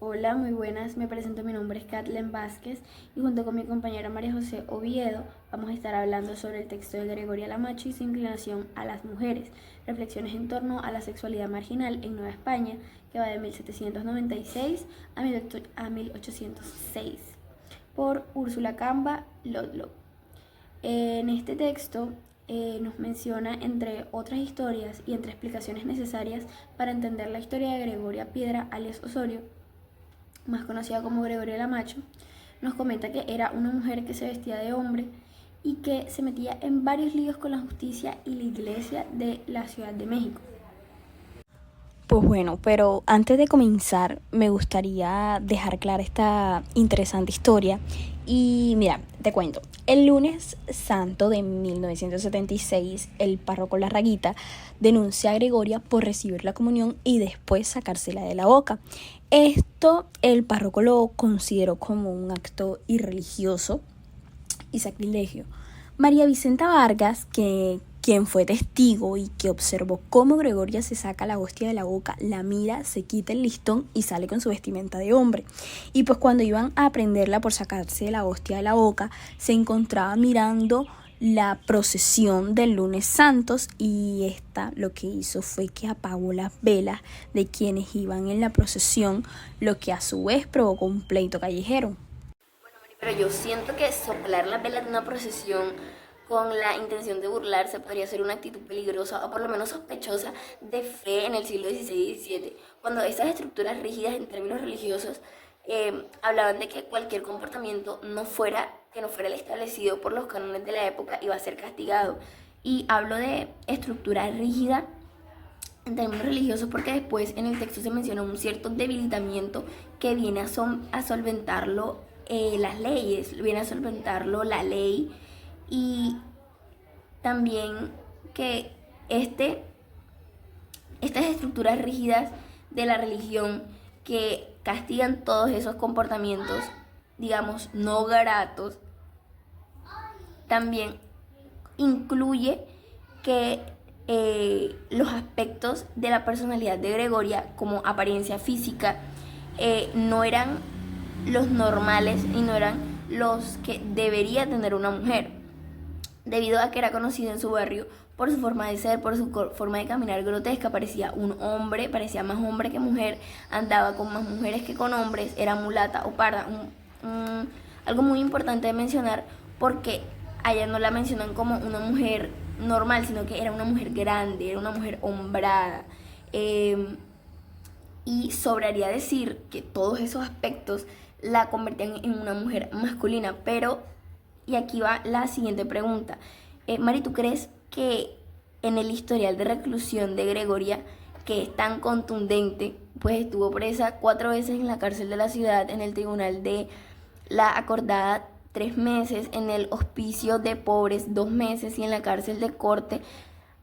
Hola, muy buenas. Me presento, mi nombre es Katlen Vázquez y junto con mi compañera María José Oviedo vamos a estar hablando sobre el texto de Gregoria Lamacho y su inclinación a las mujeres, reflexiones en torno a la sexualidad marginal en Nueva España, que va de 1796 a 1806, por Úrsula Camba Ludlow. En este texto nos menciona, entre otras historias y entre explicaciones necesarias para entender la historia de Gregoria Piedra alias Osorio, más conocida como Gregoria Lamacho, nos comenta que era una mujer que se vestía de hombre y que se metía en varios líos con la justicia y la iglesia de la Ciudad de México. Pues bueno, pero antes de comenzar me gustaría dejar clara esta interesante historia. Y mira, te cuento, el lunes santo de 1976, el párroco Larraguita denuncia a Gregoria por recibir la comunión y después sacársela de la boca. Esto el párroco lo consideró como un acto irreligioso y sacrilegio. María Vicenta Vargas, quien fue testigo y que observó cómo Gregoria se saca la hostia de la boca, la mira, se quita el listón y sale con su vestimenta de hombre. Y pues cuando iban a prenderla por sacarse la hostia de la boca, se encontraba mirando la procesión del lunes santos, y esta lo que hizo fue que apagó las velas de quienes iban en la procesión, lo que a su vez provocó un pleito callejero. Pero yo siento que soplar las velas de una procesión con la intención de burlarse podría ser una actitud peligrosa o por lo menos sospechosa de fe en el siglo XVI y XVII, cuando esas estructuras rígidas en términos religiosos hablaban de que cualquier comportamiento que no fuera el establecido por los cánones de la época iba a ser castigado. Y hablo de estructura rígida en términos religiosos porque después en el texto se menciona un cierto debilitamiento que viene a solventarlo las leyes, viene a solventarlo la ley, y también que estas estructuras rígidas de la religión que castigan todos esos comportamientos, digamos, no gratos, también incluye que los aspectos de la personalidad de Gregoria, como apariencia física, no eran los normales y no eran los que debería tener una mujer, debido a que era conocida en su barrio por su forma de ser, por su forma de caminar grotesca. Parecía un hombre, parecía más hombre que mujer, andaba con más mujeres que con hombres, era mulata o parda. Algo muy importante de mencionar, porque allá no la mencionan como una mujer normal, sino que era una mujer grande, era una mujer hombrada. Y sobraría decir que todos esos aspectos la convertían en una mujer masculina. Pero, y aquí va la siguiente pregunta. Mari, ¿tú crees que en el historial de reclusión de Gregoria, que es tan contundente, pues estuvo presa 4 veces en la cárcel de la ciudad, en el tribunal de la Acordada 3 meses, en el hospicio de pobres 2 meses y en la cárcel de corte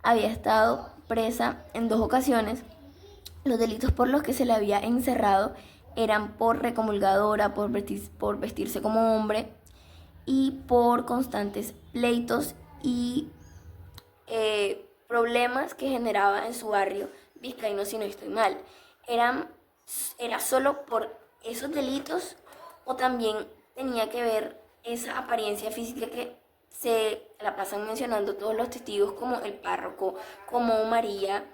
había estado presa en 2 ocasiones? Los delitos por los que se le había encerrado eran por recomulgadora, por vestirse como hombre y por constantes pleitos y problemas que generaba en su barrio vizcaíno, si no estoy mal. ¿Era solo por esos delitos o también tenía que ver esa apariencia física que se la pasan mencionando todos los testigos, como el párroco, como María,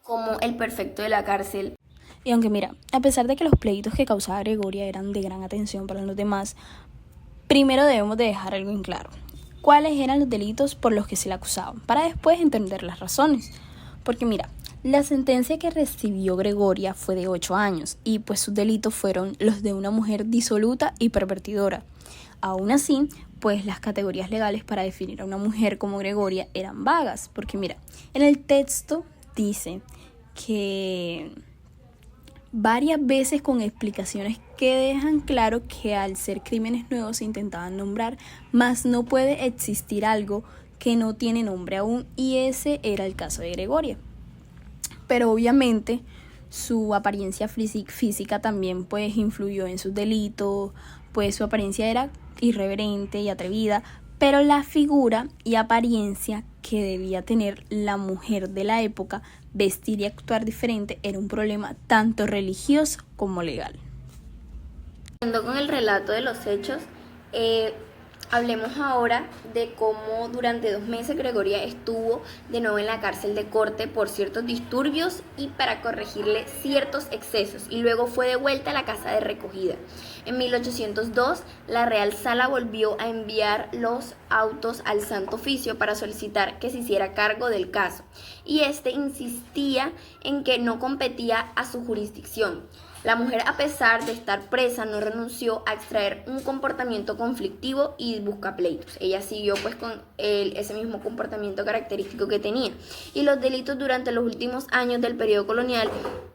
como el perfecto de la cárcel? Y aunque mira, a pesar de que los pleitos que causaba Gregoria eran de gran atención para los demás, primero debemos de dejar algo en claro: cuáles eran los delitos por los que se le acusaban, para después entender las razones. Porque mira, la sentencia que recibió Gregoria fue de 8 años y pues sus delitos fueron los de una mujer disoluta y pervertidora. Aún así, pues las categorías legales para definir a una mujer como Gregoria eran vagas, porque mira, en el texto dice que varias veces con explicaciones que dejan claro que al ser crímenes nuevos se intentaban nombrar, mas no puede existir algo que no tiene nombre aún, y ese era el caso de Gregoria. Pero obviamente su apariencia física también pues influyó en sus delitos, pues su apariencia era irreverente y atrevida, pero la figura y apariencia que debía tener la mujer de la época, vestir y actuar diferente, era un problema tanto religioso como legal. Siguiendo con el relato de los hechos, hablemos ahora de cómo durante 2 meses Gregoria estuvo de nuevo en la cárcel de corte por ciertos disturbios y para corregirle ciertos excesos, y luego fue de vuelta a la casa de recogida. En 1802, la Real Sala volvió a enviar los autos al Santo Oficio para solicitar que se hiciera cargo del caso, y este insistía en que no competía a su jurisdicción. La mujer, a pesar de estar presa, no renunció a extraer un comportamiento conflictivo y buscapleitos. Ella siguió pues con ese mismo comportamiento característico que tenía. Y los delitos durante los últimos años del periodo colonial,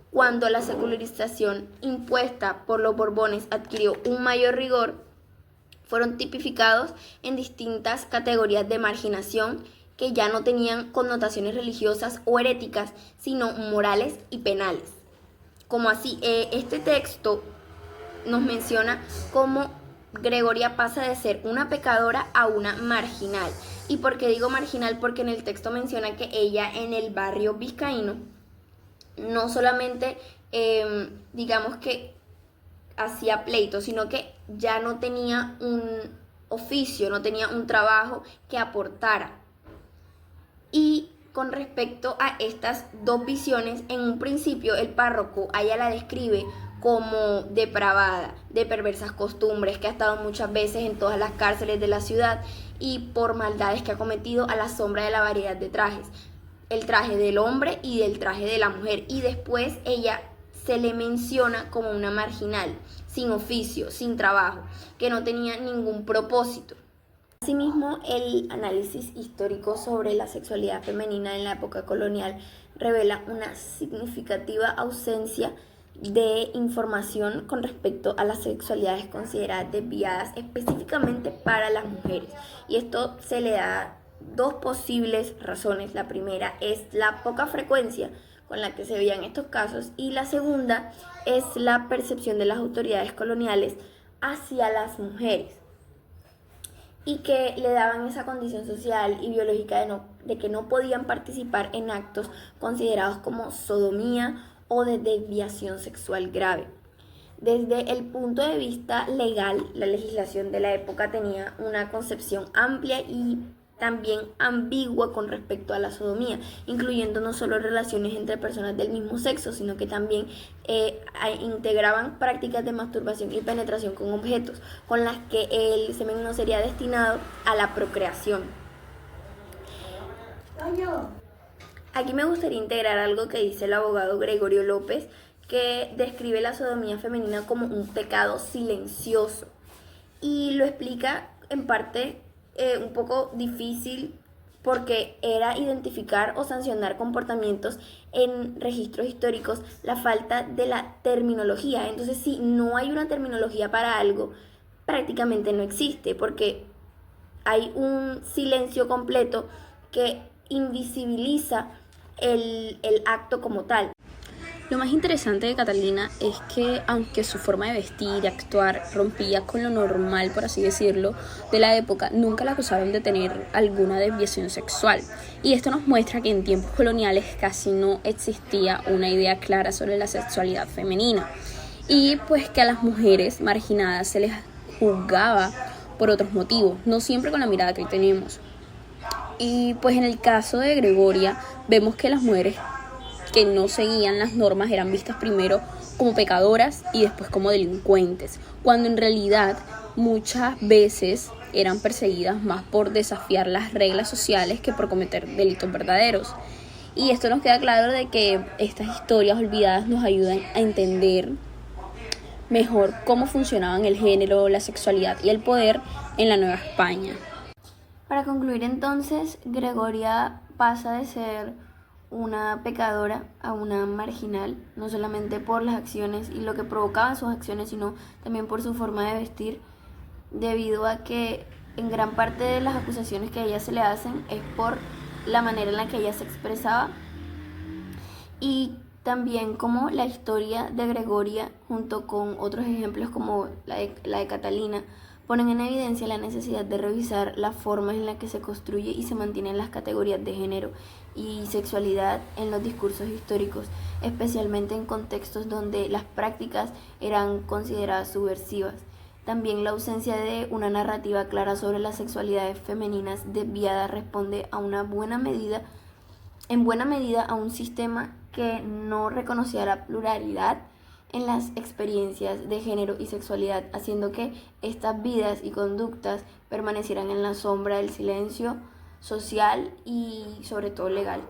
cuando la secularización impuesta por los Borbones adquirió un mayor rigor, fueron tipificados en distintas categorías de marginación que ya no tenían connotaciones religiosas o heréticas, sino morales y penales. Como así, este texto nos menciona cómo Gregoria pasa de ser una pecadora a una marginal. ¿Y por qué digo marginal? Porque en el texto menciona que ella en el barrio vizcaíno no solamente, digamos que hacía pleito, sino que ya no tenía un oficio, no tenía un trabajo que aportara. Y con respecto a estas dos visiones, en un principio el párroco a ella la describe como depravada, de perversas costumbres, que ha estado muchas veces en todas las cárceles de la ciudad y por maldades que ha cometido a la sombra de la variedad de trajes, el traje del hombre y del traje de la mujer, y después ella se le menciona como una marginal, sin oficio, sin trabajo, que no tenía ningún propósito. Asimismo, el análisis histórico sobre la sexualidad femenina en la época colonial revela una significativa ausencia de información con respecto a las sexualidades consideradas desviadas específicamente para las mujeres. Y esto se le da 2 posibles razones. La primera es la poca frecuencia con la que se veían estos casos, y la segunda es la percepción de las autoridades coloniales hacia las mujeres, y que le daban esa condición social y biológica de que no podían participar en actos considerados como sodomía o de desviación sexual grave. Desde el punto de vista legal, la legislación de la época tenía una concepción amplia y también ambigua con respecto a la sodomía, incluyendo no solo relaciones entre personas del mismo sexo, sino que también integraban prácticas de masturbación y penetración con objetos, con las que el semen no sería destinado a la procreación. Aquí me gustaría integrar algo que dice el abogado Gregorio López, que describe la sodomía femenina como un pecado silencioso, y lo explica en parte un poco difícil, porque era identificar o sancionar comportamientos en registros históricos, la falta de la terminología. Entonces, si no hay una terminología para algo, prácticamente no existe, porque hay un silencio completo que invisibiliza el acto como tal. Lo más interesante de Catalina es que, aunque su forma de vestir y actuar rompía con lo normal, por así decirlo, de la época, nunca la acusaron de tener alguna desviación sexual. Y esto nos muestra que en tiempos coloniales casi no existía una idea clara sobre la sexualidad femenina. Y pues que a las mujeres marginadas se les juzgaba por otros motivos, no siempre con la mirada que hoy tenemos. Y pues en el caso de Gregoria, vemos que las mujeres que no seguían las normas eran vistas primero como pecadoras y después como delincuentes, cuando en realidad muchas veces eran perseguidas más por desafiar las reglas sociales que por cometer delitos verdaderos. Y esto nos queda claro de que estas historias olvidadas nos ayudan a entender mejor cómo funcionaban el género, la sexualidad y el poder en la Nueva España. Para concluir entonces, Gregoria pasa de ser una pecadora a una marginal, no solamente por las acciones y lo que provocaban sus acciones, sino también por su forma de vestir, debido a que en gran parte de las acusaciones que a ella se le hacen es por la manera en la que ella se expresaba, y también como la historia de Gregoria, junto con otros ejemplos como la de Catalina, ponen en evidencia la necesidad de revisar las formas en las que se construye y se mantienen las categorías de género y sexualidad en los discursos históricos, especialmente en contextos donde las prácticas eran consideradas subversivas. También la ausencia de una narrativa clara sobre las sexualidades femeninas desviadas responde en buena medida a un sistema que no reconocía la pluralidad en las experiencias de género y sexualidad, haciendo que estas vidas y conductas permanecieran en la sombra del silencio social y sobre todo legal.